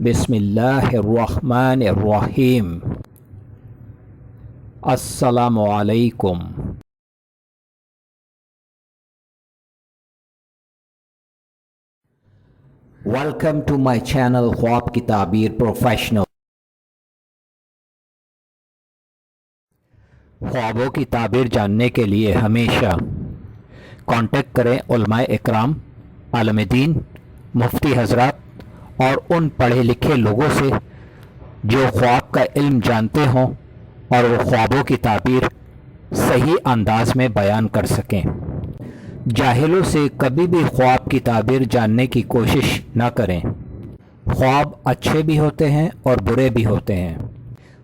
बिस्मिल्लाहिर्रहमानिर्रहीम। अस्सलामु अलैकुम। वेलकम टू माय चैनल ख्वाब की ताबीर प्रोफेशनल। ख्वाबों की ताबीर जानने के लिए हमेशा कांटेक्ट करें उलमाए इकराम, आलम दीन, मुफ्ती हजरात और उन पढ़े लिखे लोगों से जो ख्वाब का इल्म जानते हों और वो ख्वाबों की ताबीर सही अंदाज में बयान कर सकें। जाहिलों से कभी भी ख्वाब की ताबीर जानने की कोशिश न करें। ख्वाब अच्छे भी होते हैं और बुरे भी होते हैं।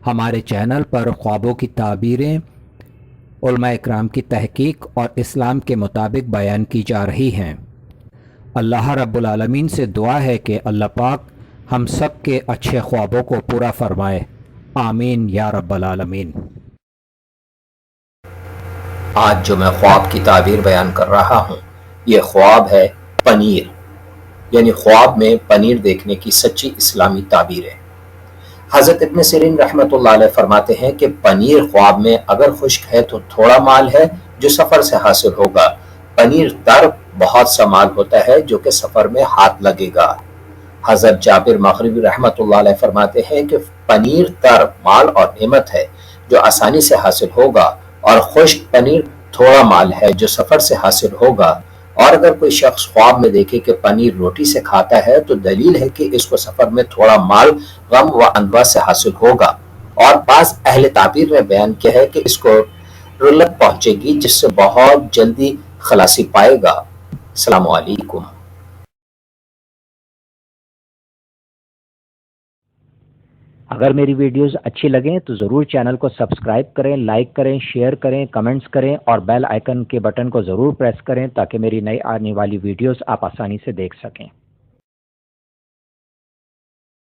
हमारे चैनल पर ख्वाबों की ताबीरें उलमा इकराम की तहकीक और इस्लाम के मुताबिक बयान की जा रही हैं। अल्लाह रब्बुल आलमीन से दुआ है कि अल्लाह पाक हम सब के अच्छे ख्वाबों को पूरा फरमाए। आमीन या रब्बल आलमीन। आज जो मैं ख्वाब की ताबीर बयान कर रहा हूँ, ये ख्वाब है पनीर, यानी ख्वाब में पनीर देखने की सच्ची इस्लामी ताबीर है। हज़रत इब्न सिरीन रहमतुल्लाह अलैह फरमाते हैं कि पनीर ख्वाब में अगर खुश्क है तो थोड़ा माल है जो सफ़र से हासिल होगा, पनीर तर बहुत सा माल होता है जो कि सफ़र में हाथ लगेगा। हज़रत जाबिर मग़रिबी रहमतुल्लाह अलैह फरमाते हैं कि पनीर तर माल और नेमत है जो आसानी से हासिल होगा, और खुश्क पनीर थोड़ा माल है जो सफ़र से हासिल होगा। और अगर कोई शख्स ख्वाब में देखे कि पनीर रोटी से खाता है तो दलील है कि इसको सफ़र में थोड़ा माल गम व अनवा से हासिल होगा। और बाज़ अहले ताबीर ने बयान किया है कि इसको रुल्लत पहुंचेगी जिससे बहुत जल्दी खलासी पाएगा। अस्सलामु अलैकुम। अगर मेरी वीडियोस अच्छी लगें तो ज़रूर चैनल को सब्सक्राइब करें, लाइक करें, शेयर करें, कमेंट्स करें और बेल आइकन के बटन को ज़रूर प्रेस करें ताकि मेरी नई आने वाली वीडियोस आप आसानी से देख सकें।